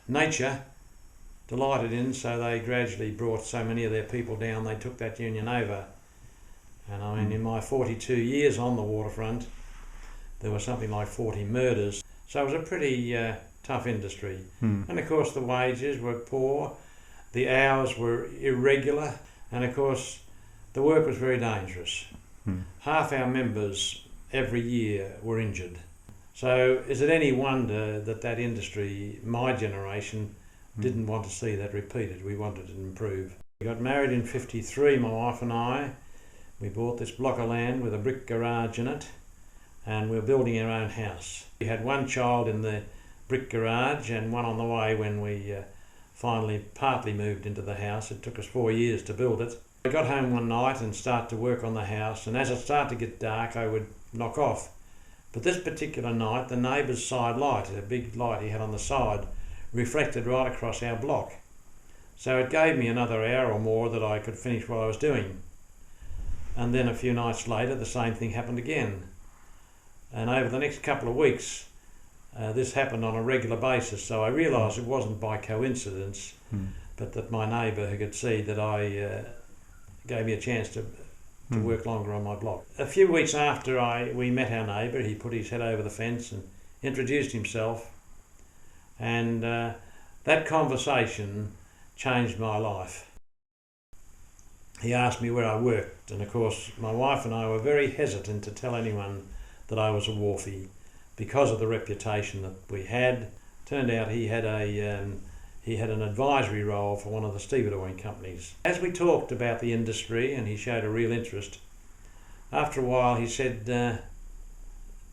nature delighted in, so they gradually brought so many of their people down, they took that union over. And I mean, in my 42 years on the waterfront, there were something like 40 murders. So it was a pretty tough industry. And of course the wages were poor, the hours were irregular, and of course the work was very dangerous. Half our members every year were injured. So is it any wonder that that industry, my generation, didn't want to see that repeated? We wanted to improve. We got married in '53, my wife and I. We bought this block of land with a brick garage in it, and we were building our own house. We had one child in the brick garage and one on the way when we finally partly moved into the house. It took us 4 years to build it. I got home one night and started to work on the house, and as it started to get dark I would knock off. But this particular night the neighbour's side light, a big light he had on the side, reflected right across our block. So it gave me another hour or more that I could finish what I was doing. And then a few nights later the same thing happened again. And over the next couple of weeks this happened on a regular basis, so I realised it wasn't by coincidence, but that my neighbour who could see that I gave me a chance to work longer on my block. A few weeks after we met our neighbour, he put his head over the fence and introduced himself, and that conversation changed my life. He asked me where I worked, and of course my wife and I were very hesitant to tell anyone that I was a wharfie because of the reputation that we had. Turned out he had an advisory role for one of the stevedoring companies. As we talked about the industry and he showed a real interest, after a while he said,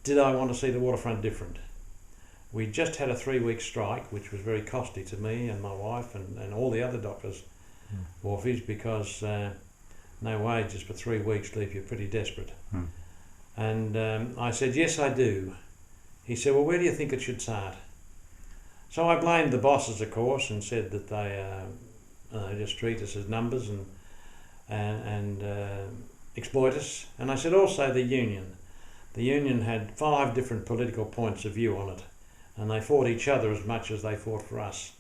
did I want to see the waterfront different? We just had a 3-week strike, which was very costly to me and my wife and all the other dockers, wharfies, because no wages for 3 weeks leave you pretty desperate. And I said, yes, I do. He said, well, where do you think it should start? So I blamed the bosses, of course, and said that they just treat us as numbers and exploit us. And I said also the union. The union had 5 different political points of view on it, and they fought each other as much as they fought for us.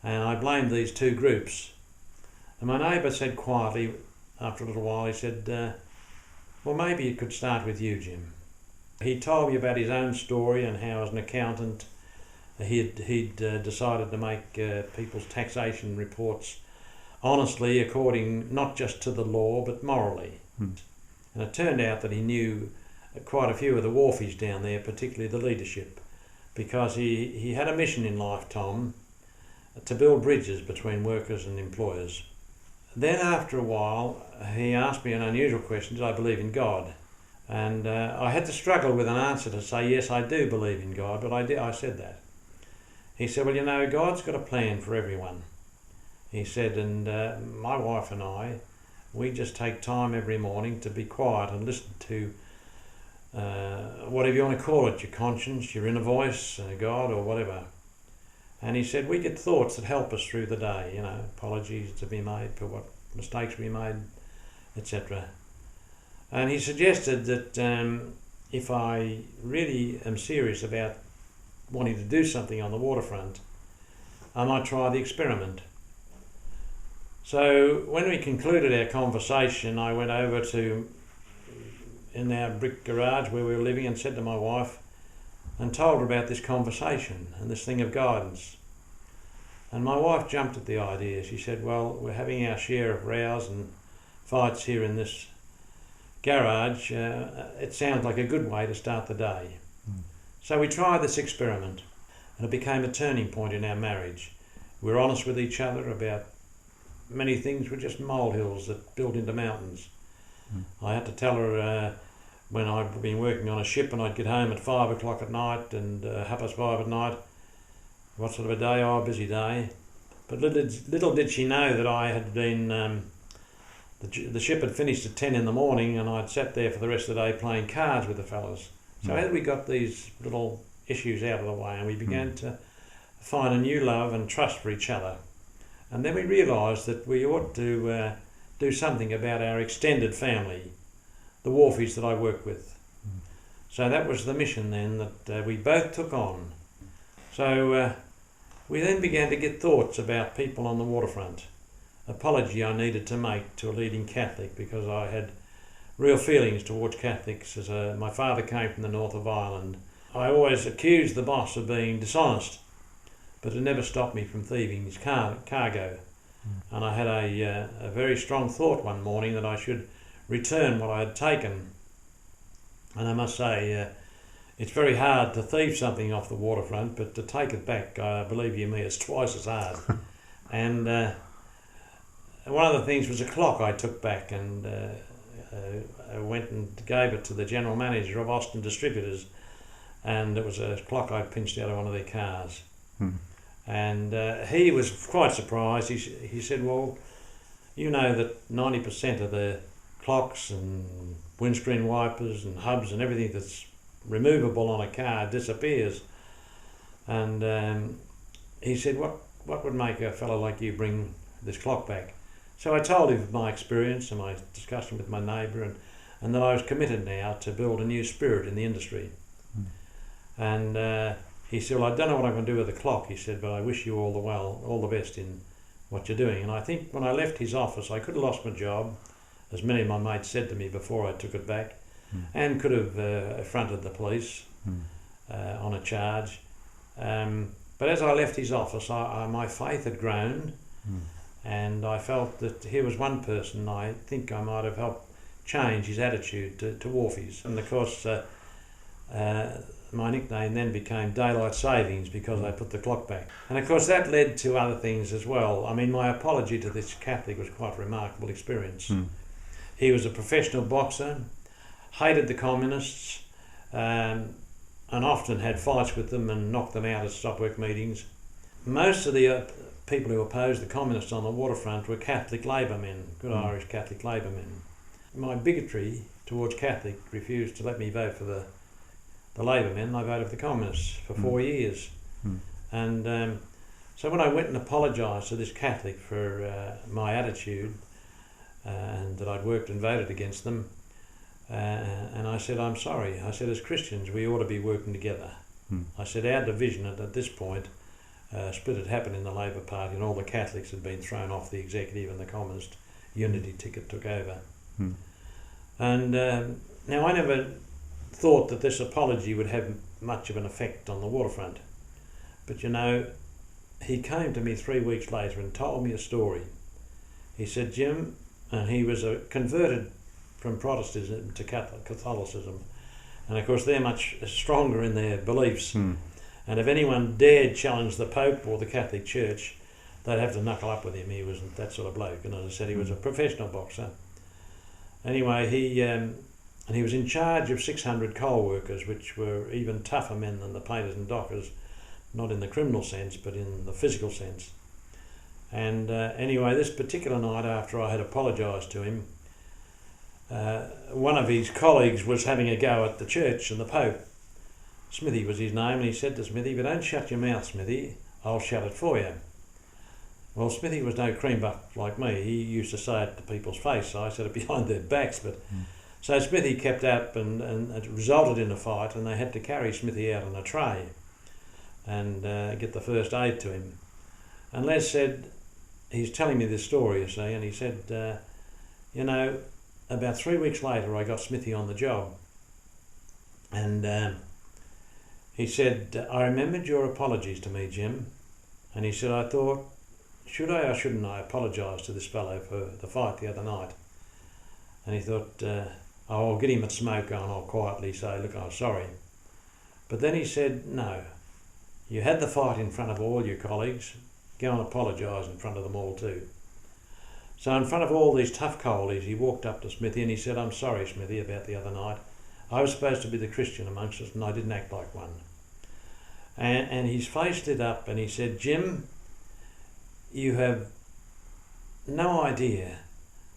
And I blamed these 2 groups. And my neighbour said quietly, after a little while, he said, well, maybe it could start with you, Jim. He told me about his own story and how, as an accountant, he'd decided to make people's taxation reports honestly, according not just to the law, but morally. And it turned out that he knew quite a few of the wharfies down there, particularly the leadership, because he had a mission in life, Tom, to build bridges between workers and employers. Then after a while he asked me an unusual question: did I believe in God? And I had to struggle with an answer to say yes, I do believe in God, but I said that. He said, well, you know, God's got a plan for everyone. He said, and my wife and I, we just take time every morning to be quiet and listen to whatever you want to call it, your conscience, your inner voice, God, or whatever. And he said, we get thoughts that help us through the day, you know, apologies to be made for what mistakes we made, etc. And he suggested that if I really am serious about wanting to do something on the waterfront, I might try the experiment. So when we concluded our conversation, I went over in our brick garage where we were living and said to my wife, and told her about this conversation and this thing of guidance. And my wife jumped at the idea. She said, well, we're having our share of rows and fights here in this garage. It sounds like a good way to start the day. So we tried this experiment, and it became a turning point in our marriage. We were honest with each other about many things. Were just molehills that built into mountains. I had to tell her when I'd been working on a ship and I'd get home at 5 o'clock at night and 5:30 at night, what sort of a day? Oh, a busy day. But little did she know that I had been, the ship had finished at 10 in the morning and I'd sat there for the rest of the day playing cards with the fellas. So as we got these little issues out of the way and we began to find a new love and trust for each other, and then we realised that we ought to do something about our extended family, the wharfies that I work with. So that was the mission then that we both took on. So We then began to get thoughts about people on the waterfront. Apology I needed to make to a leading Catholic, because I had real feelings towards Catholics. My father came from the north of Ireland. I always accused the boss of being dishonest, but it never stopped me from thieving his cargo. And I had a very strong thought one morning that I should return what I had taken. And I must say, it's very hard to thieve something off the waterfront, but to take it back, believe you me, it's twice as hard. And one of the things was a clock I took back, and I went and gave it to the general manager of Austin Distributors, and it was a clock I pinched out of one of their cars. And he was quite surprised. He said, well, you know that 90% of the clocks and windscreen wipers and hubs and everything that's removable on a car disappears. And he said, what would make a fellow like you bring this clock back? So I told him of my experience and my discussion with my neighbour, and that I was committed now to build a new spirit in the industry. And he said, well, I don't know what I'm going to do with the clock, he said, but I wish you all the best in what you're doing. And I think when I left his office, I could have lost my job, as many of my mates said to me before I took it back, and could have affronted the police on a charge. But as I left his office, my faith had grown, and I felt that here was one person I think I might have helped change his attitude to wharfies. And of course, my nickname then became Daylight Savings, because I put the clock back. And of course that led to other things as well. I mean, my apology to this Catholic was quite a remarkable experience. He was a professional boxer, hated the communists, and often had fights with them and knocked them out at stop-work meetings. Most of the people who opposed the communists on the waterfront were Catholic Labour men, good Irish Catholic Labour men. My bigotry towards Catholic refused to let me vote for the Labour men. I voted for the communists for 4 years. And so when I went and apologised to this Catholic for my attitude, and that I'd worked and voted against them, and I said, I'm sorry. I said, as Christians, we ought to be working together. I said, our division at this point, split had happened in the Labour Party, and all the Catholics had been thrown off the executive, and the Communist unity ticket took over. And now I never thought that this apology would have much of an effect on the waterfront. But you know, he came to me 3 weeks later and told me a story. He said, Jim, and he was converted from Protestantism to Catholicism. And of course they're much stronger in their beliefs. And if anyone dared challenge the Pope or the Catholic Church, they'd have to knuckle up with him. He wasn't that sort of bloke. And as I said, he was a professional boxer. Anyway, he was in charge of 600 coal workers, which were even tougher men than the painters and dockers, not in the criminal sense, but in the physical sense. And anyway, this particular night, after I had apologised to him, one of his colleagues was having a go at the church and the Pope. Smithy was his name, and he said to Smithy, if you don't shut your mouth, Smithy, I'll shut it for you. Well, Smithy was no cream buff like me. He used to say it to people's face, so I said it behind their backs. But so Smithy kept up, and it resulted in a fight, and they had to carry Smithy out on a tray and get the first aid to him. And Les said, he's telling me this story, you see, and he said, you know, about 3 weeks later I got Smithy on the job, and he said, I remembered your apologies to me, Jim. And he said, I thought, should I or shouldn't I apologise to this fellow for the fight the other night? And he thought, I'll get him a smoke on, I'll quietly say, look, I'm sorry. But then he said, no, you had the fight in front of all your colleagues, go and apologise in front of them all too. So in front of all these tough coalies, he walked up to Smithy and he said, I'm sorry, Smithy, about the other night. I was supposed to be the Christian amongst us and I didn't act like one. And his face lit up and he said, Jim, you have no idea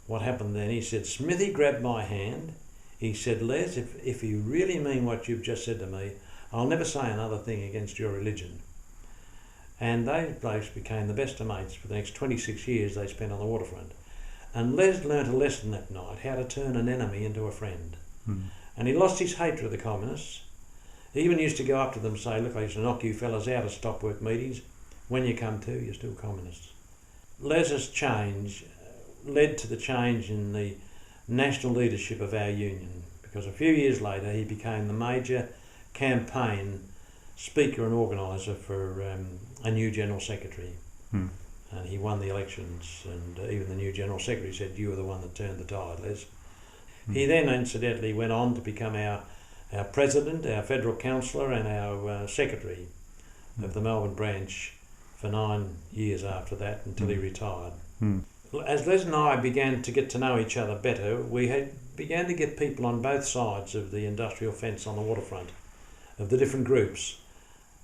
what happened then. He said, Smithy grabbed my hand. He said, Les, if you really mean what you've just said to me, I'll never say another thing against your religion. And they both became the best of mates for the next 26 years they spent on the waterfront. And Les learnt a lesson that night, how to turn an enemy into a friend. And he lost his hatred of the communists. He even used to go up to them and say, look, I used to knock you fellas out of stop work meetings. when you come to, you're still communists. Les's change led to the change in the national leadership of our union, because a few years later he became the major campaign speaker and organiser for a new General Secretary. And he won the elections, and even the new General Secretary said, "You were the one that turned the tide, Les." He then incidentally went on to become our President, our Federal Councillor and our Secretary of the Melbourne branch for 9 years after that, until he retired. As Les and I began to get to know each other better, we began to get people on both sides of the industrial fence on the waterfront, of the different groups,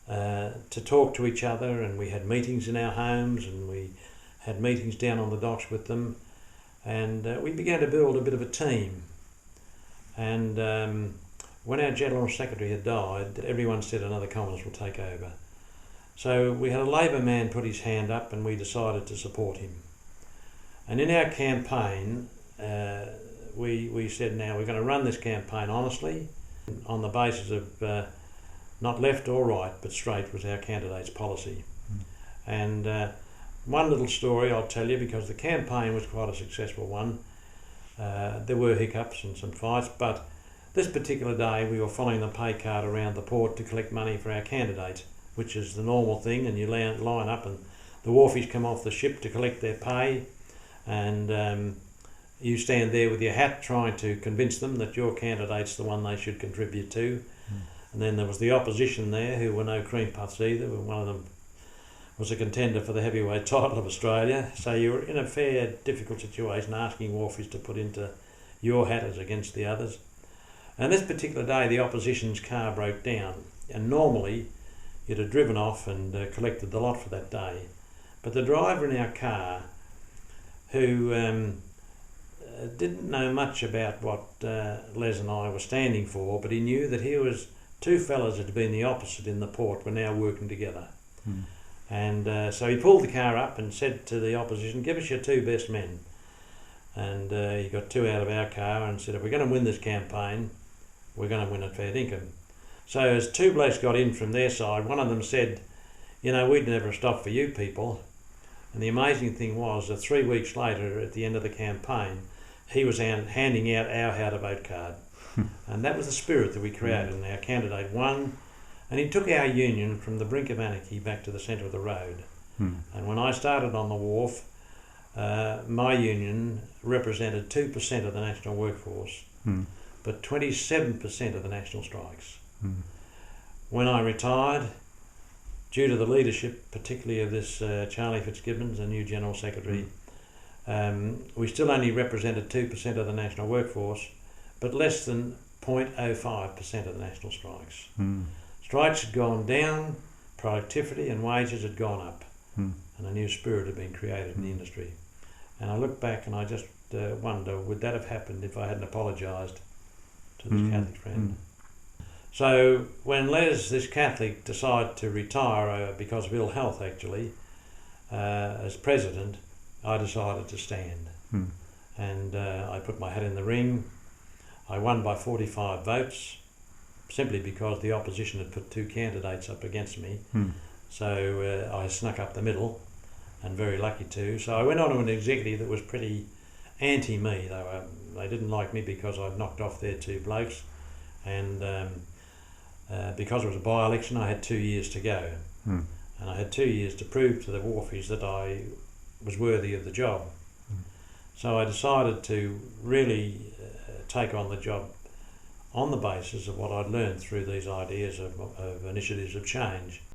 to talk to each other, and we had meetings in our homes, and we had meetings down on the docks with them, and we began to build a bit of a team. And when our General Secretary had died, everyone said another communist will take over. So we had a Labor man put his hand up, and we decided to support him. And in our campaign, we said, now we're going to run this campaign honestly, on the basis of not left or right, but straight was our candidate's policy. And one little story I'll tell you, because the campaign was quite a successful one. There were hiccups and some fights, but this particular day we were following the pay card around the port to collect money for our candidate, which is the normal thing, and you line up and the wharfies come off the ship to collect their pay, and you stand there with your hat trying to convince them that your candidate's the one they should contribute to. And then there was the opposition there, who were no cream puffs either. One of them was a contender for the heavyweight title of Australia. So you were in a fair, difficult situation, asking wharfies to put into your hat as against the others. And this particular day, the opposition's car broke down, and normally you'd have driven off and collected the lot for that day. But the driver in our car, who didn't know much about what Les and I were standing for, but he knew that he was two fellas that had been the opposite in the port were now working together. And so he pulled the car up and said to the opposition, "Give us your two best men." And he got two out of our car and said, "If we're going to win this campaign, we're going to win at fair dinkum." So as two blokes got in from their side, one of them said, "You know, we'd never stop for you people." And the amazing thing was that 3 weeks later, at the end of the campaign, he was handing out our how to vote card. And that was the spirit that we created, and our candidate won, and he took our union from the brink of anarchy back to the centre of the road. And when I started on the wharf, my union represented 2% of the national workforce, but 27% of the national strikes. When I retired, due to the leadership, particularly of this Charlie Fitzgibbons, the new General Secretary, we still only represented 2% of the national workforce, but less than 0.05% of the national strikes. Strikes had gone down, productivity and wages had gone up, and a new spirit had been created in the industry. And I look back and I just wonder, would that have happened if I hadn't apologised to this Catholic friend? So when Les, this Catholic, decided to retire because of ill health actually, as president, I decided to stand. And I put my hat in the ring. I won by 45 votes, simply because the opposition had put two candidates up against me. So I snuck up the middle, and very lucky too. So I went on to an executive that was pretty anti-me. They didn't like me because I'd knocked off their two blokes, and because it was a by-election, I had 2 years to go. And I had 2 years to prove to the wharfies that I was worthy of the job. So I decided to really take on the job on the basis of what I'd learned through these ideas of initiatives of change.